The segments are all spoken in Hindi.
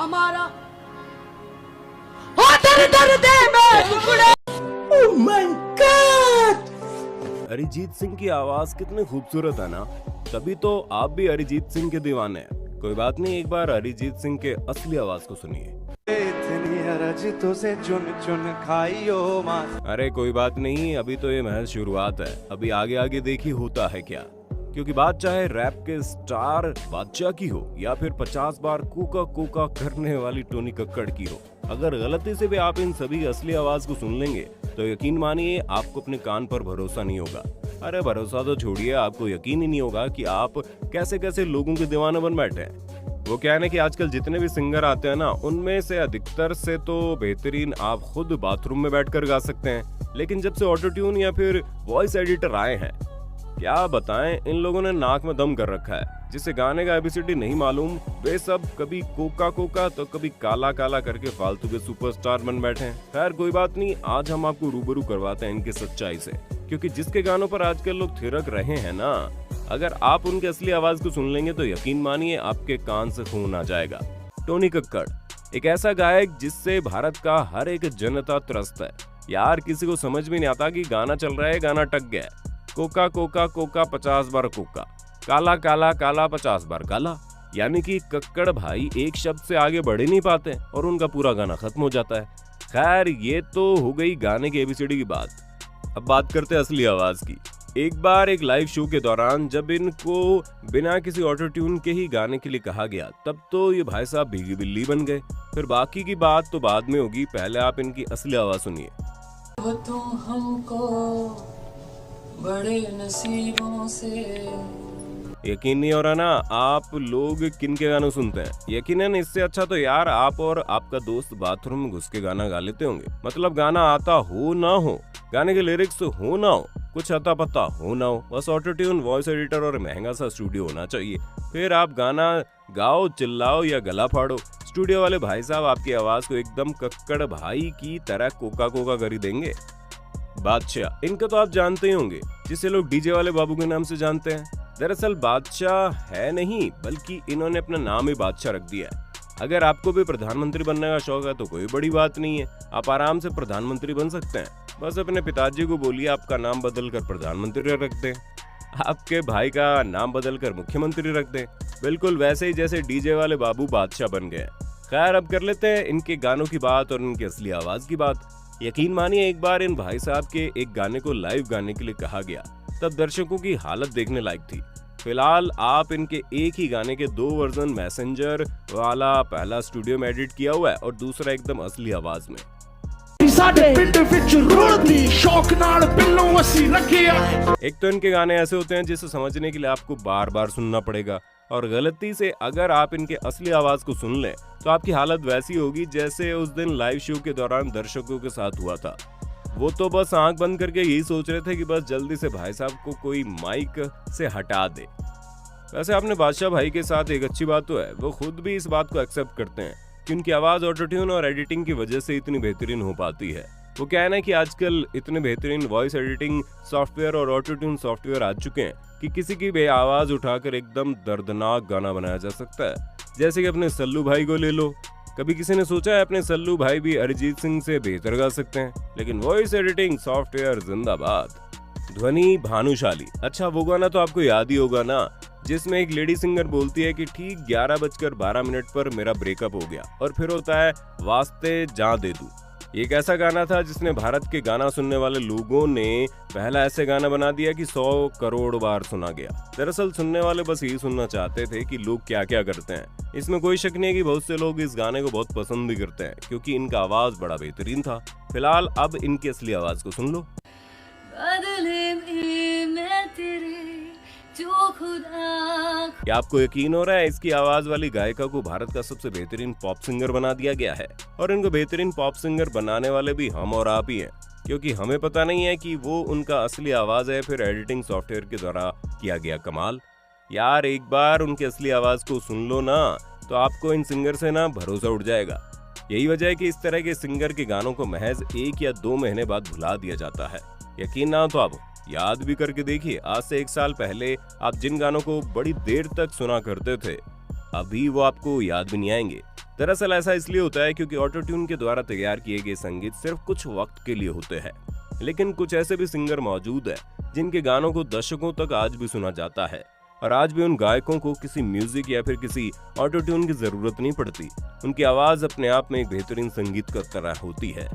हमारा हो दर्द दर्द में टुकड़े। Oh my God, Arijit Singh की आवाज कितनी खूबसूरत है ना, तभी तो आप भी अरिजीत सिंह के दीवाने हैं। कोई बात नहीं, एक बार अरिजीत सिंह के असली आवाज को सुनिए। से चुन चुन खाइयो मां। अरे कोई बात नहीं, अभी तो ये महज शुरुआत है, अभी आगे आगे देखी होता है क्या। क्योंकि बात चाहे रैप के स्टार बादशाह की हो या फिर 50 बार कूका कूका करने वाली टोनी कक्कड़ की हो, अगर गलती से भी आप इन सभी असली आवाज को सुन लेंगे तो यकीन मानिए आपको अपने कान पर भरोसा नहीं होगा। अरे भरोसा तो छोड़िए, आपको यकीन ही नहीं होगा कि आप कैसे कैसे लोगों के दीवाने बन बैठे हैं। वो क्या है ना कि आजकल जितने भी सिंगर आते हैं ना, उनमें से अधिकतर से तो बेहतरीन आप खुद बाथरूम में बैठकर गा सकते हैं, लेकिन जब से ऑटो ट्यून या फिर वॉइस एडिटर आए हैं, क्या बताएं, इन लोगों ने नाक में दम कर रखा है। जिसे गाने का एबीसीडी नहीं मालूम, वे सब कभी कोका कोका तो कभी काला काला करके फालतू के सुपरस्टार बन बैठे हैं। खैर कोई बात नहीं, आज हम आपको रूबरू करवाते हैं इनकी सच्चाई से, क्योंकि जिसके गानों पर आजकल लोग थिरक रहे हैं ना, अगर आप उनकी असली आवाज को सुन लेंगे तो यकीन मानिए आपके कान से खून आ जाएगा। टोनी कक्कड़ एक ऐसा गायक जिससे भारत का हर एक जनता त्रस्त है। यार किसी को समझ में नहीं आता कि गाना चल रहा है, गाना टक गया है। कोका कोका कोका 50 बार कोका, काला काला काला 50 बार काला, यानी कि कक्कड़ भाई एक शब्द से आगे बढ़ ही नहीं पाते और उनका पूरा गाना खत्म हो जाता है। खैर ये तो हो गई गाने के एबीसीडी की बात। अब बात करते हैं असली आवाज की। एक बार एक लाइव शो के दौरान जब इनको बिना किसी ऑटो ट्यून के ही गाने के लिए कहा गया, तब तो ये भाई साहब भीगी बिल्ली बन गए। फिर बाकी की बात तो बाद में होगी, पहले आप इनकी असली आवाज सुनिए। तो हमको बड़े नसीबों से। यकीन नहीं हो रहा ना आप लोग किन के गाने सुनते हैं। यकीनन इससे अच्छा तो यार आप और आपका दोस्त बाथरूम में घुस के गाना गा लेते होंगे। मतलब गाना आता हो ना हो, गाने के लिरिक्स हो ना हो, कुछ अता पता हो ना हो, बस ऑटो ट्यून, वॉइस एडिटर और महंगा सा स्टूडियो होना चाहिए। फिर आप गाना गाओ, चिल्लाओ या गला फाड़ो, स्टूडियो वाले भाई साहब आपकी आवाज को एकदम कक्कड़ भाई की तरह कोका कोका कर ही देंगे। बादशाह, इनका तो आप जानते ही होंगे, जिसे लोग डीजे वाले बाबू के नाम से जानते हैं। दरअसल बादशाह है नहीं, बल्कि इन्होंने अपना नाम ही बादशाह रख दिया है। अगर आपको भी प्रधानमंत्री बनने का शौक है तो कोई बड़ी बात नहीं है, आप आराम से प्रधानमंत्री बन सकते हैं। बस अपने पिताजी को बोलिए आपका नाम बदल कर प्रधानमंत्री रख दें, आपके भाई का नाम बदल कर मुख्यमंत्री रख दें, बिल्कुल वैसे ही जैसे डीजे वाले बाबू बादशाह बन गए। खैर अब कर लेते हैं इनके गानों की बात और इनकी असली आवाज की बात। यकीन मानिए एक बार इन भाई साहब के एक गाने को लाइव गाने के लिए कहा गया, तब दर्शकों की हालत देखने लायक थी। फिलहाल आप इनके एक ही गाने के 2 वर्जन मैसेंजर वाला, पहला स्टूडियो में एडिट किया हुआ है और दूसरा एकदम असली आवाज में। एक तो इनके गाने ऐसे होते हैं जिसे समझने के लिए आपको बार बार सुनना पड़ेगा, और गलती से अगर आप इनके असली आवाज को सुन लें तो आपकी हालत वैसी होगी जैसे उस दिन लाइव शो के दौरान दर्शकों के साथ हुआ था। वो तो बस आंख बंद करके यही सोच रहे थे कि बस जल्दी से भाई साहब को कोई माइक से हटा दे। वैसे आपने बादशाह भाई के साथ एक अच्छी बात तो है, वो खुद भी इस बात को एक्सेप्ट करते हैं कि उनकी आवाज ऑटो ट्यून और एडिटिंग की वजह से इतनी बेहतरीन हो पाती है। वो क्या है ना कि आजकल इतने बेहतरीन वॉइस एडिटिंग सॉफ्टवेयर और ऑटो ट्यून सॉफ्टवेयर आ चुके हैं कि किसी की भी आवाज उठाकर एकदम दर्दनाक गाना बनाया जा सकता है। जैसे कि अपने सल्लू भाई को ले लो, कभी किसी ने सोचा है अपने सल्लू भाई भी अरिजीत सिंह से बेहतर गा सकते हैं? लेकिन वॉइस एडिटिंग सॉफ्टवेयर जिंदाबाद। ध्वनि भानुशाली, अच्छा वो गाना तो आपको याद ही होगा ना, जिसमें एक लेडी सिंगर बोलती है कि ठीक 11:12 पर मेरा ब्रेकअप हो गया, और फिर होता है वास्ते जा दे दूं। एक ऐसा गाना था जिसने भारत के गाना सुनने वाले लोगों ने पहला ऐसे गाना बना दिया कि 100 करोड़ बार सुना गया। दरअसल सुनने वाले बस यही सुनना चाहते थे कि लोग क्या क्या करते हैं। इसमें कोई शक नहीं है कि बहुत से लोग इस गाने को बहुत पसंद भी करते हैं, क्योंकि इनका आवाज बड़ा बेहतरीन था। फिलहाल अब इनकी असली आवाज को सुन लो। क्या आपको यकीन हो रहा है इसकी आवाज वाली गायिका को भारत का सबसे बेहतरीन पॉप सिंगर बना दिया गया है? और इनको बेहतरीन पॉप सिंगर बनाने वाले भी हम और आप ही हैं, क्योंकि हमें पता नहीं है कि वो उनका असली आवाज है फिर एडिटिंग सॉफ्टवेयर के द्वारा किया गया कमाल। यार एक बार उनकी असली आवाज को सुन लो ना, तो आपको इन सिंगर से ना भरोसा उठ जाएगा। यही वजह है कि इस तरह के सिंगर के गानों को महज 1 या 2 महीने बाद भुला दिया जाता है। यकीन ना हो तो आप याद भी करके देखिए, आज से 1 साल पहले आप जिन गानों को बड़ी देर तक सुना करते थे, अभी वो आपको याद भी नहीं आएंगे। दरअसल ऐसा इसलिए होता है क्योंकि ऑटो ट्यून के द्वारा तैयार किए गए संगीत सिर्फ कुछ वक्त के लिए होते हैं, लेकिन कुछ ऐसे भी सिंगर मौजूद हैं जिनके गानों को दशकों तक आज भी सुना जाता है और आज भी उन गायकों को किसी म्यूजिक या फिर किसी ऑटो ट्यून की जरूरत नहीं पड़ती। उनकी आवाज अपने आप में एक बेहतरीन संगीत की तरह होती है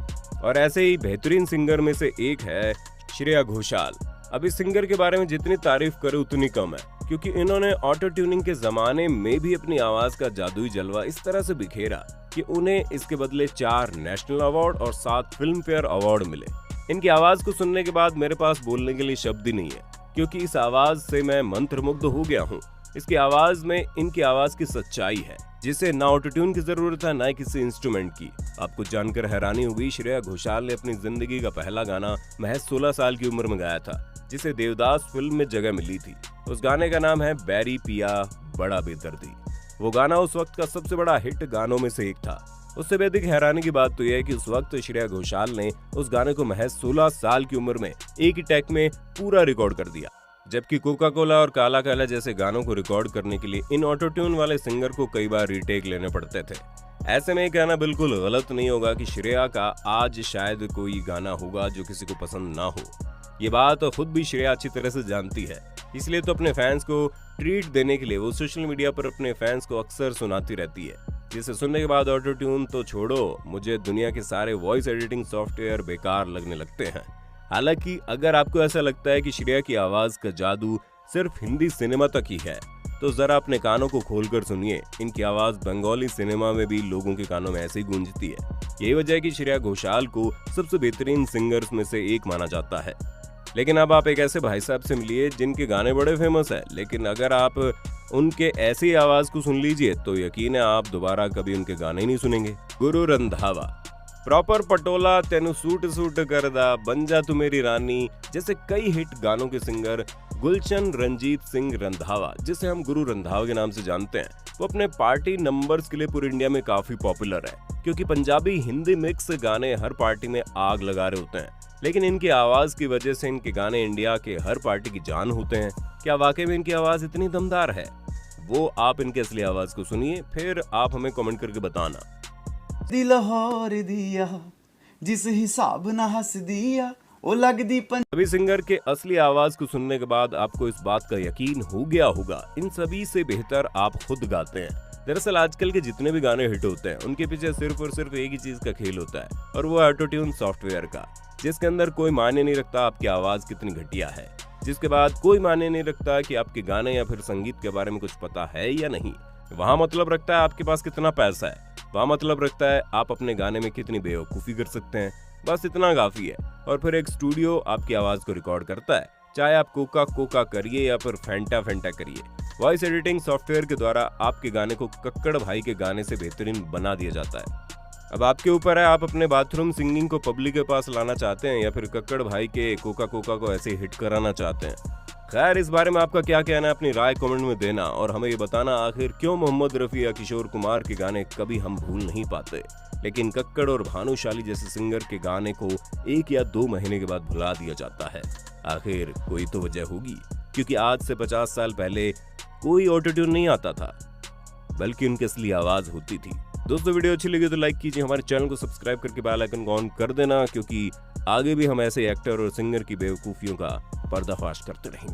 और ऐसे ही बेहतरीन सिंगर में से एक है श्रेया घोषाल। अब इस सिंगर के बारे में जितनी तारीफ करे उतनी कम है, क्योंकि इन्होंने ऑटो ट्यूनिंग के जमाने में भी अपनी आवाज का जादुई जलवा इस तरह से बिखेरा कि उन्हें इसके बदले 4 नेशनल अवार्ड और 7 फिल्म फेयर अवार्ड मिले। इनकी आवाज को सुनने के बाद मेरे पास बोलने के लिए शब्द ही नहीं है, क्योंकि इस आवाज से मैं मंत्रमुग्ध हो गया हूँ। इसकी आवाज में इनकी आवाज की सच्चाई है, जिसे ना ऑटो ट्यून की जरूरत है ना किसी इंस्ट्रूमेंट की। आपको जानकर हैरानी होगी, श्रेया घोषाल ने अपनी जिंदगी का पहला गाना महज 16 साल की उम्र में गाया था, जिसे देवदास फिल्म में जगह मिली थी। उस गाने का नाम है बैरी पिया बड़ा बेदर्दी। वो गाना उस वक्त का सबसे बड़ा हिट गानों में से एक था। उससे भी अधिक हैरानी की बात तो यह है कि उस वक्त श्रेया घोषाल ने उस गाने को महज 16 साल की उम्र में एक ही टेक में पूरा रिकॉर्ड कर दिया, जबकि कोका कोला और काला काला जैसे गानों को रिकॉर्ड करने के लिए इन ऑटो ट्यून वाले सिंगर को कई बार रीटेक लेने पड़ते थे। ऐसे में कहना बिल्कुल गलत नहीं होगा कि श्रेया का आज शायद कोई गाना होगा जो किसी को पसंद ना हो। ये बात खुद भी श्रेया अच्छी तरह से जानती है, इसलिए तो अपने फैंस को ट्रीट देने के लिए वो सोशल मीडिया पर अपने फैंस को अक्सर सुनाती रहती है, जिसे सुनने के बाद ऑटो ट्यून तो छोड़ो, मुझे दुनिया के सारे वॉइस एडिटिंग सॉफ्टवेयर बेकार लगने लगते हैं। हालांकि अगर आपको ऐसा लगता है कि श्रेया की आवाज का जादू सिर्फ हिंदी सिनेमा तक ही है, तो जरा अपने कानों को खोलकर सुनिए। इनकी आवाज बंगाली सिनेमा में भी लोगों के कानों में ऐसे ही गूंजती है। यही वजह है कि श्रेया घोषाल को सबसे बेहतरीन सिंगर्स में से एक माना जाता है। लेकिन अब आप एक ऐसे भाई साहब से मिलिए जिनके गाने बड़े फेमस है, लेकिन अगर आप उनके ऐसी आवाज को सुन लीजिए तो यकीन है आप दोबारा कभी उनके गाने ही नहीं सुनेंगे। गुरु रंधावा, प्रॉपर पटोला तेनु सूट सूट करदा, बन जा तू मेरी रानी जैसे कई हिट गानों के सिंगर गुलशन रंजीत सिंह रंधावा, जिसे हम गुरु रंधावा के नाम से जानते हैं, वो अपने पार्टी नंबर्स के लिए पूरे इंडिया में काफी पॉपुलर है, क्योंकि पंजाबी हिंदी मिक्स गाने हर पार्टी में आग लगा रहे होते हैं। लेकिन इनकी आवाज की वजह से इनके गाने इंडिया के हर पार्टी की जान होते हैं। क्या वाकई में इनकी आवाज इतनी दमदार है? वो आप इनके असली आवाज को सुनिए, फिर आप हमें कमेंट करके बताना। दिल होर दिया जिस हिसाब ना हंस दिया ओ लगदी सभी सिंगर के असली आवाज को सुनने के बाद आपको इस बात का यकीन हो गया होगा, इन सभी से बेहतर आप खुद गाते हैं। दरअसल आजकल के जितने भी गाने हिट होते हैं उनके पीछे सिर्फ और सिर्फ एक ही चीज का खेल होता है, और वो ऑटो ट्यून सॉफ्टवेयर का, जिसके अंदर कोई मायने नहीं रखता आपकी आवाज कितनी घटिया है, जिसके बाद कोई मायने नहीं रखता कि आपके गाने या फिर संगीत के बारे में कुछ पता है या नहीं। वहाँ मतलब रखता है आपके पास कितना पैसा है, वहाँ मतलब रखता है आप अपने गाने में कितनी बेवकूफ़ी कर सकते हैं। बस इतना काफी है, और फिर एक स्टूडियो आपकी आवाज को रिकॉर्ड करता है, चाहे आप कोका कोका करिए या फिर फैंटा फैंटा करिए। वॉइस एडिटिंग सॉफ्टवेयर के द्वारा आपके गाने को कक्कड़ भाई के गाने से बेहतरीन बना दिया जाता है। अब आपके ऊपर है, आप अपने बाथरूम सिंगिंग को पब्लिक के पास लाना चाहते हैं या फिर कक्कड़ भाई के कोका कोका को ऐसे हिट कराना चाहते हैं। खैर, इस बारे में आपका क्या कहना है, अपनी राय कमेंट में देना और हमें ये बताना आखिर क्यों मोहम्मद रफी या किशोर कुमार के गाने कभी हम भूल नहीं पाते, लेकिन कक्कड़ और भानुशाली जैसे सिंगर के गाने को 1 या 2 महीने के बाद भुला दिया जाता है। आखिर कोई तो वजह होगी, क्योंकि आज से 50 साल पहले कोई ऑटो ट्यून नहीं आता था, बल्कि उनकी असली आवाज होती थी। दोस्तों, वीडियो अच्छी लगी तो लाइक कीजिए, हमारे चैनल को सब्सक्राइब करके बेल आइकन को ऑन कर देना, क्योंकि आगे भी हम ऐसे एक्टर और सिंगर की बेवकूफियों का पर्दाफाश करते रहेंगे।